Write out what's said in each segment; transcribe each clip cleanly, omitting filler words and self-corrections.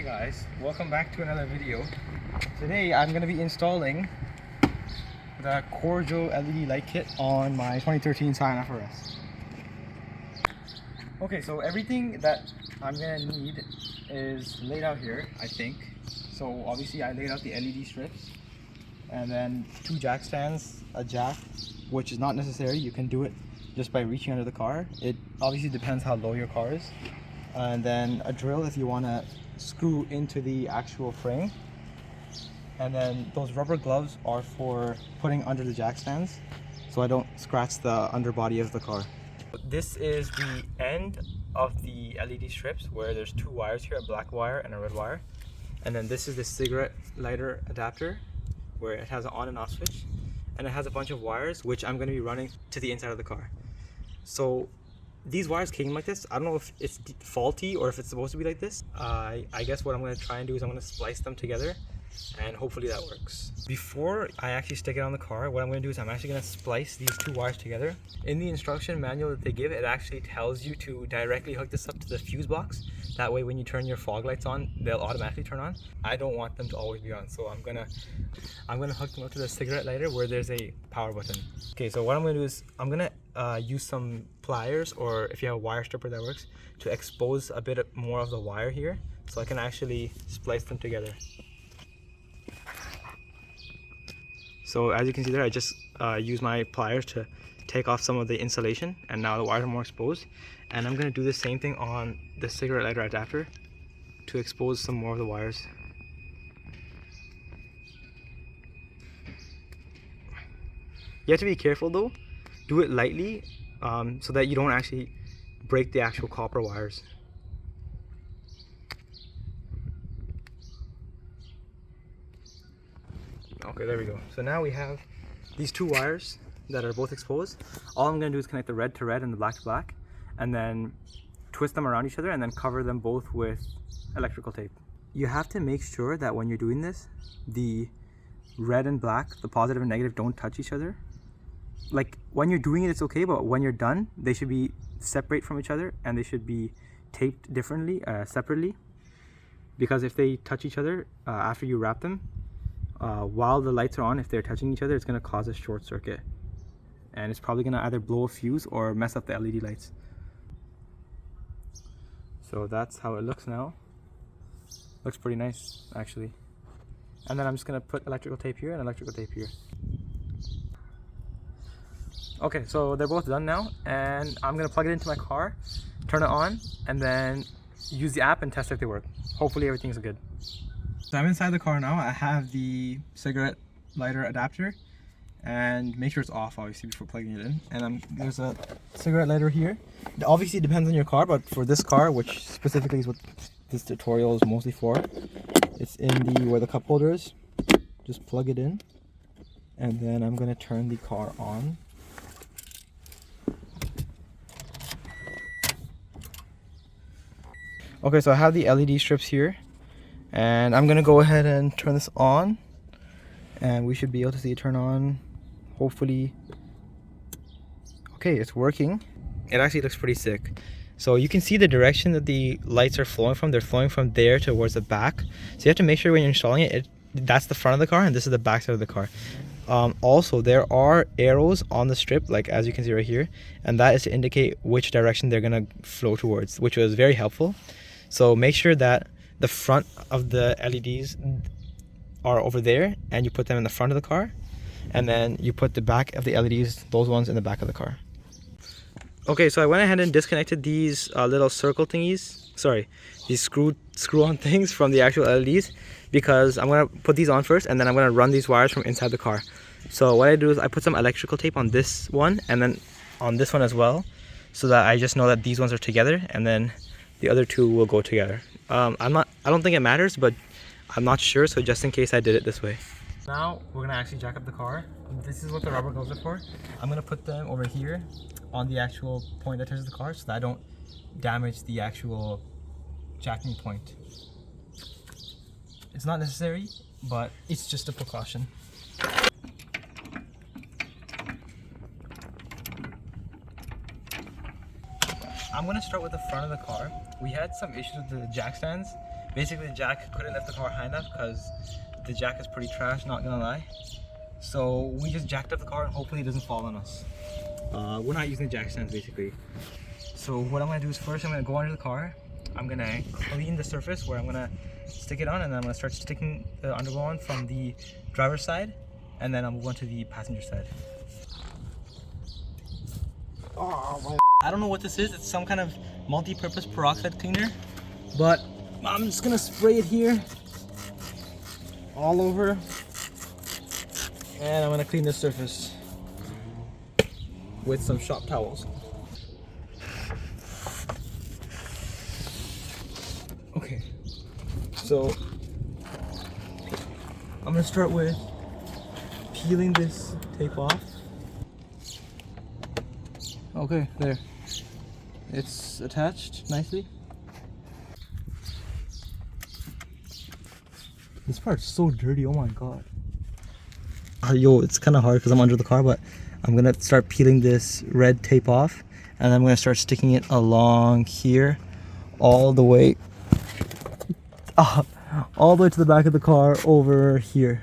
Hey guys, welcome back to another video. Today I'm going to be installing the Korjo LED Light Kit on my 2013 Scion FRS. Okay, so everything that I'm going to need is laid out here, I think. So obviously I laid out the LED strips and then 2 jack stands, a jack, which is not necessary. You can do it just by reaching under the car. It obviously depends how low your car is. And then a drill if you want to screw into the actual frame, and then those rubber gloves are for putting under the jack stands so I don't scratch the underbody of the car. This is the end of the LED strips where there's 2 wires here, a black wire and a red wire, and then this is the cigarette lighter adapter where it has an on and off switch, and it has a bunch of wires which I'm going to be running to the inside of the car. So these wires came like this. I don't know if it's faulty or if it's supposed to be like this. I guess what I'm going to try and do is I'm going to splice them together and hopefully that works. Before I actually stick it on the car, what I'm going to do is I'm actually going to splice these 2 wires together. In the instruction manual that they give, it actually tells you to directly hook this up to the fuse box. That way when you turn your fog lights on, they'll automatically turn on. I don't want them to always be on, so I'm gonna hook them up to the cigarette lighter where there's a power button. Okay, so what I'm gonna do is I'm gonna use some pliers, or if you have a wire stripper that works, to expose a bit more of the wire here so I can actually splice them together. So as you can see there, I just use my pliers to take off some of the insulation, and now the wires are more exposed. And I'm going to do the same thing on the cigarette lighter adapter to expose some more of the wires. You have to be careful though. Do it lightly so that you don't actually break the actual copper wires. Okay, there we go. So now we have these 2 wires that are both exposed. All I'm going to do is connect the red to red and the black to black, and then twist them around each other and then cover them both with electrical tape. You have to make sure that when you're doing this, the red and black, the positive and negative, don't touch each other. Like when you're doing it, it's okay, but when you're done, they should be separate from each other and they should be taped differently, separately. Because if they touch each other after you wrap them, while the lights are on, if they're touching each other, it's going to cause a short circuit. And it's probably going to either blow a fuse or mess up the LED lights. So that's how it looks now. Looks pretty nice actually. And then I'm just going to put electrical tape here and electrical tape here. Okay, so they're both done now, and I'm going to plug it into my car, turn it on, and then use the app and test if they work. Hopefully everything's good. So I'm inside the car now. I have the cigarette lighter adapter, and make sure it's off obviously before plugging it in. And there's a cigarette lighter here. It obviously depends on your car, but for this car, which specifically is what this tutorial is mostly for, it's in where the cup holder is. Just plug it in, and then I'm going to turn the car on. Okay, so I have the LED strips here, and I'm going to go ahead and turn this on, and we should be able to see it turn on. Hopefully. Okay, it's working. It actually looks pretty sick. So you can see the direction that the lights are flowing from. They're flowing from there towards the back. So you have to make sure when you're installing it, that's the front of the car and this is the back side of the car. Also, there are arrows on the strip, like as you can see right here, and that is to indicate which direction they're going to flow towards, which was very helpful. So make sure that the front of the LEDs are over there and you put them in the front of the car. And then you put the back of the LEDs, those ones, in the back of the car. Okay, so I went ahead and disconnected these little circle thingies, these screw-on things from the actual LEDs, because I'm going to put these on first and then I'm going to run these wires from inside the car. So what I do is I put some electrical tape on this one and then on this one as well, so that I just know that these ones are together and then the other 2 will go together. I don't think it matters, but I'm not sure, so just in case I did it this way. Now we're gonna actually jack up the car. This is what the rubber gloves are for. I'm gonna put them over here on the actual point that touches the car so that I don't damage the actual jacking point. It's not necessary, but it's just a precaution. I'm gonna start with the front of the car. We had some issues with the jack stands. Basically, the jack couldn't lift the car high enough because the jack is pretty trash, not gonna lie. So we just jacked up the car and hopefully it doesn't fall on us. We're not using the jack stands basically. So what I'm gonna do is first I'm gonna go under the car. I'm gonna clean the surface where I'm gonna stick it on, and then I'm gonna start sticking the underglow on from the driver's side, and then I'm going to the passenger side. Oh, I don't know what this is. It's some kind of multi-purpose peroxide cleaner, but I'm just gonna spray it here all over, and I'm gonna clean the surface with some shop towels. Okay, so I'm gonna start with peeling this tape off. Okay, there. It's attached nicely. This part's so dirty, oh my god. Yo, it's kind of hard because I'm under the car, but I'm gonna start peeling this red tape off, and I'm gonna start sticking it along here all the way all the way to the back of the car over here.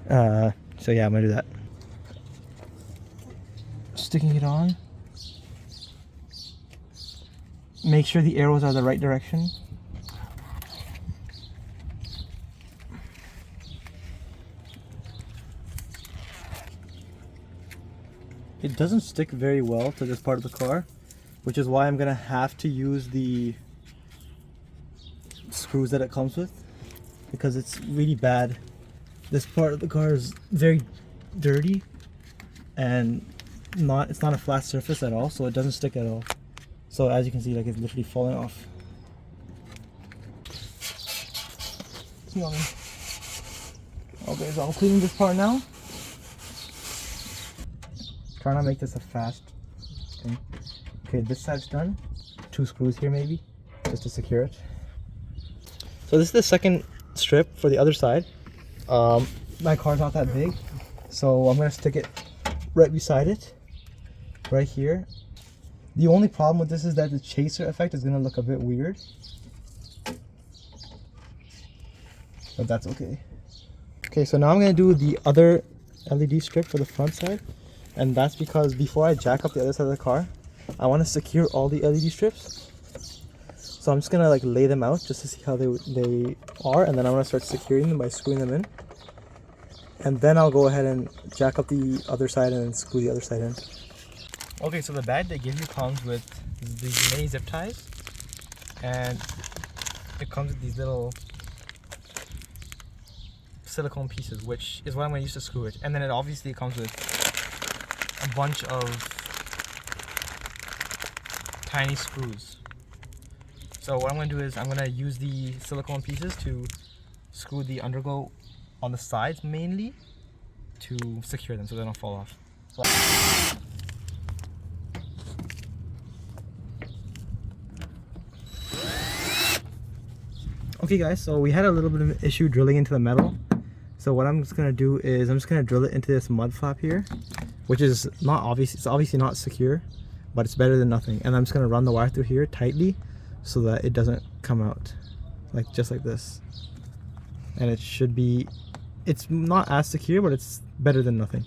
So yeah, I'm gonna do that. Sticking it on. Make sure the arrows are the right direction. It doesn't stick very well to this part of the car, which is why I'm gonna have to use the screws that it comes with, because it's really bad. This part of the car is very dirty and it's not a flat surface at all, so it doesn't stick at all. So as you can see, like, it's literally falling off. Okay, so I'm cleaning this part now. Trying to make this a fast thing. Okay, this side's done. 2 screws here maybe, just to secure it. So this is the second strip for the other side. My car's not that big, so I'm gonna stick it right beside it, right here. The only problem with this is that the chaser effect is gonna look a bit weird, but that's okay. Okay, so now I'm gonna do the other LED strip for the front side, and that's because before I jack up the other side of the car, I want to secure all the LED strips. So I'm just gonna like lay them out just to see how they are, and then I'm gonna start securing them by screwing them in, and then I'll go ahead and jack up the other side and then screw the other side in. Okay, so the bag they give you comes with these mini zip ties, and it comes with these little silicone pieces, which is what I'm going to use to screw it. And then it obviously comes with a bunch of tiny screws. So what I'm going to do is I'm going to use the silicone pieces to screw the underglow on the sides mainly to secure them so they don't fall off. So okay guys, so we had a little bit of an issue drilling into the metal. So what I'm just gonna do is I'm just gonna drill it into this mud flap here, which is not obvious. It's obviously not secure, but it's better than nothing. And I'm just gonna run the wire through here tightly so that it doesn't come out, like just like this. And it should be, it's not as secure, but it's better than nothing.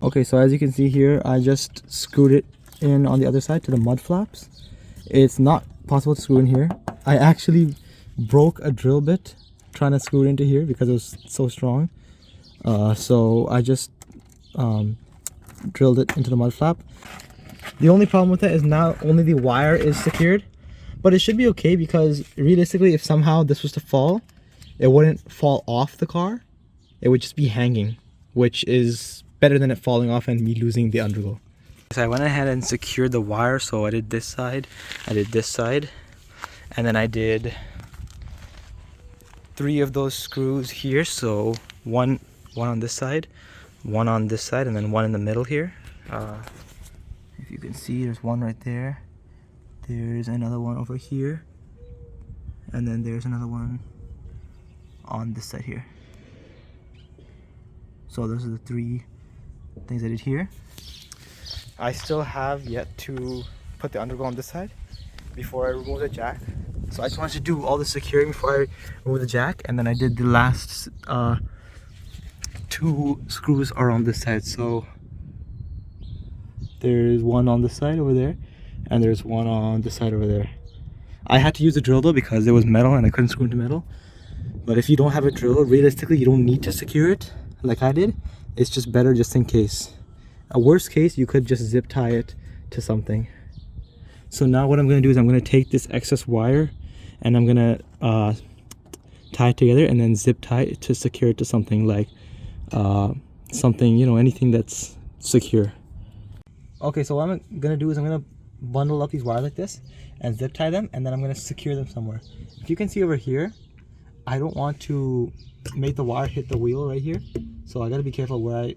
Okay, so as you can see here, I just screwed it in on the other side to the mud flaps. It's not possible to screw in here. I actually broke a drill bit trying to screw it into here because it was so strong. So I just drilled it into the mud flap. The only problem with that is now only the wire is secured, but it should be okay because realistically, if somehow this was to fall, it wouldn't fall off the car. It would just be hanging, which is better than it falling off and me losing the underglow. So I went ahead and secured the wire. So I did this side, I did this side, and then I did 3 of those screws here. So one on this side, one on this side, and then one in the middle here. If you can see, there's one right there. There's another one over here, and then there's another one on this side here. So those are the 3 things I did here. I still have yet to put the underglow on this side before I remove the jack. So I just wanted to do all the securing before I remove the jack, and then I did the last 2 screws are on this side. So there's one on this side over there, and there's one on this side over there. I had to use a drill though because it was metal and I couldn't screw into metal. But if you don't have a drill, realistically you don't need to secure it like I did. It's just better just in case. A worst case, you could just zip tie it to something. So now what I'm going to do is I'm going to take this excess wire and I'm going to tie it together and then zip tie it to secure it to something, like something, you know, anything that's secure. Okay, so what I'm going to do is I'm going to bundle up these wires like this and zip tie them, and then I'm going to secure them somewhere. If you can see over here, I don't want to make the wire hit the wheel right here, so I got to be careful where I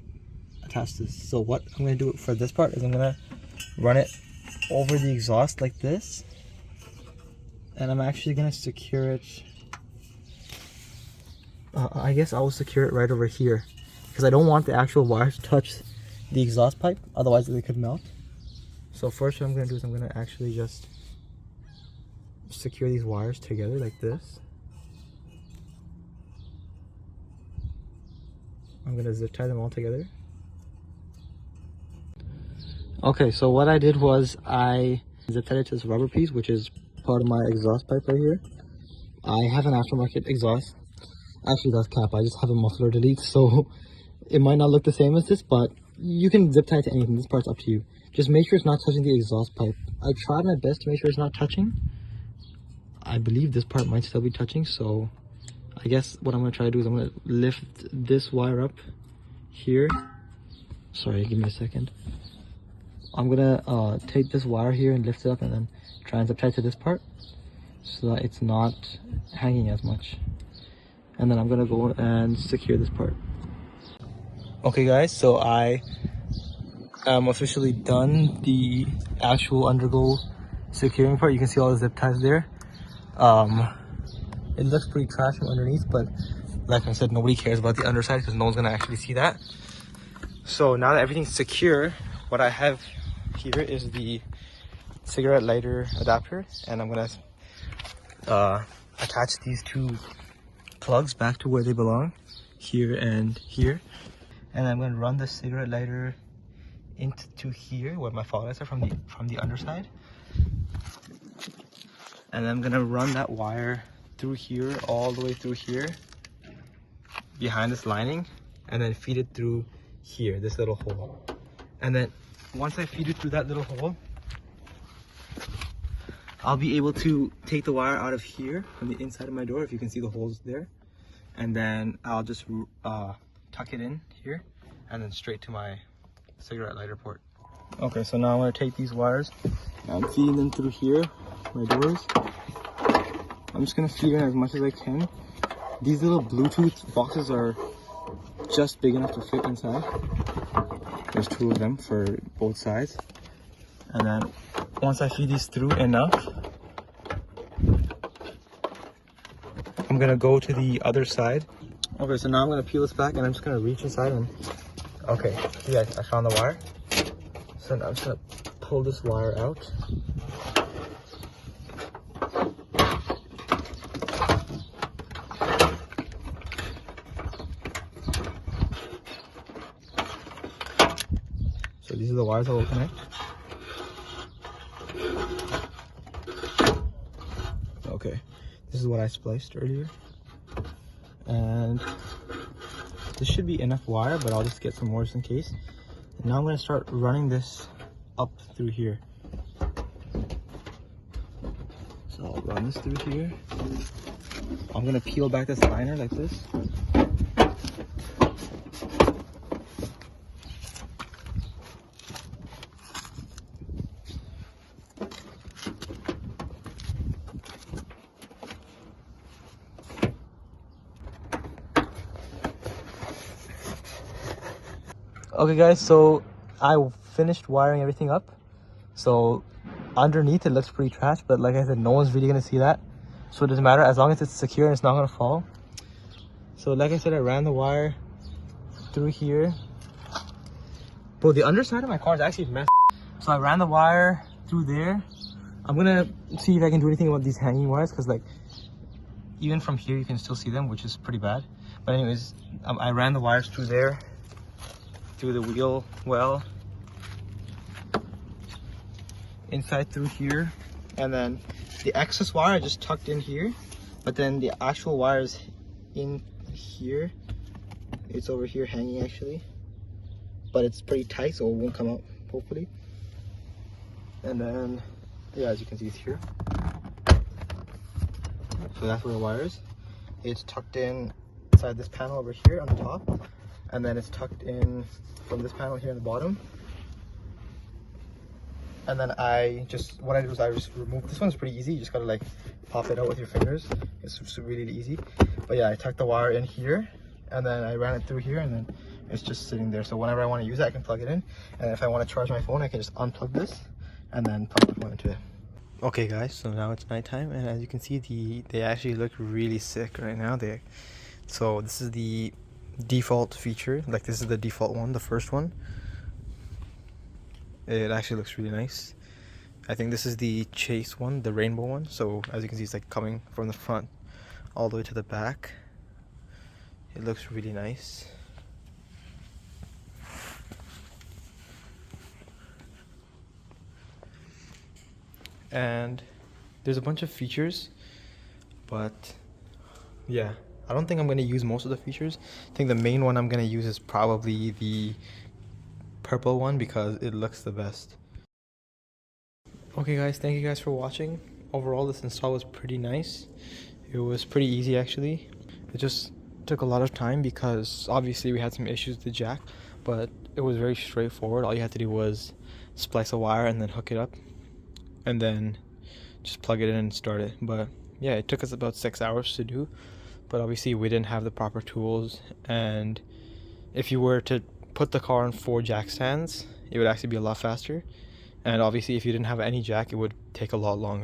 attach this. So what I'm going to do for this part is I'm going to run it over the exhaust like this, and I'm actually going to secure it. I guess I will secure it right over here because I don't want the actual wires to touch the exhaust pipe, otherwise they could melt. So first what I'm going to do is I'm going to actually just secure these wires together like this. I'm going to zip tie them all together. Okay, so what I did was I zip tied it to this rubber piece, which is part of my exhaust pipe right here. I have an aftermarket exhaust. Actually, that's cap. I just have a muffler delete, so it might not look the same as this, but you can zip tie it to anything. This part's up to you. Just make sure it's not touching the exhaust pipe. I tried my best to make sure it's not touching. I believe this part might still be touching, so I guess what I'm going to try to do is I'm going to lift this wire up here. Sorry, give me a second. I'm going to take this wire here and lift it up and then try and zip tie it to this part so that it's not hanging as much. And then I'm going to go and secure this part. Okay guys, so I am officially done the actual underglow securing part. You can see all the zip ties there. It looks pretty trash from underneath, but like I said, nobody cares about the underside because no one's going to actually see that. So now that everything's secure, what I have here is the cigarette lighter adapter, and I'm going to attach these 2 plugs back to where they belong, here and here. And I'm going to run the cigarette lighter into here where my fog lights are from the underside. And I'm going to run that wire through here, all the way through here, behind this lining, and then feed it through here, this little hole. And then once I feed it through that little hole, I'll be able to take the wire out of here from the inside of my door, if you can see the holes there. And then I'll just tuck it in here and then straight to my cigarette lighter port. Okay, so now I'm going to take these wires and I'm feeding them through here, my doors. I'm just going to feed in as much as I can. These little Bluetooth boxes are just big enough to fit inside. There's 2 of them for both sides. And then once I feed these through enough, I'm going to go to the other side. Okay, so now I'm going to peel this back and I'm just going to reach inside and... Okay, see, I found the wire. So now I'm just going to pull this wire out. So these are the wires that will connect. Okay, this is what I spliced earlier. And this should be enough wire, but I'll just get some more just in case. And now I'm going to start running this up through here. So I'll run this through here. I'm going to peel back this liner like this. Okay guys, so I finished wiring everything up. So underneath it looks pretty trash, but like I said, no one's really gonna see that, so it doesn't matter as long as it's secure and it's not gonna fall. So like I said, I ran the wire through here. Bro, the underside of my car is actually messed. So I ran the wire through there. I'm gonna see if I can do anything about these hanging wires, because like even from here you can still see them, which is pretty bad. But anyways, I ran the wires through there, through the wheel well, inside through here, and then the excess wire I just tucked in here, but then the actual wires in here, it's over here hanging actually, but it's pretty tight so it won't come out hopefully. And then yeah, as you can see, it's here. So that's where the wire is. It's tucked in inside this panel over here on the top, and then it's tucked in from this panel here on the bottom. And then what I do is I just remove, this one's pretty easy, you just gotta like pop it out with your fingers. It's really easy. But yeah, I tucked the wire in here, and then I ran it through here, and then it's just sitting there. So whenever I want to use it, I can plug it in. And if I want to charge my phone, I can just unplug this and then plug the phone into it. Okay guys, so now it's nighttime, and as you can see, they actually look really sick right now. So this is the default feature, like this is the default one, the first one. It actually looks really nice. I think this is the chase one, the rainbow one. So as you can see, it's like coming from the front all the way to the back. It looks really nice. And there's a bunch of features, but yeah, I don't think I'm going to use most of the features. I think the main one I'm going to use is probably the purple one, because it looks the best. Okay guys, thank you guys for watching. Overall, this install was pretty nice. It was pretty easy actually. It just took a lot of time because obviously we had some issues with the jack, but it was very straightforward. All you had to do was splice a wire and then hook it up, and then just plug it in and start it. But yeah, it took us about 6 hours to do, but obviously we didn't have the proper tools, and if you were to put the car on 4 jack stands, it would actually be a lot faster. And obviously if you didn't have any jack, it would take a lot longer.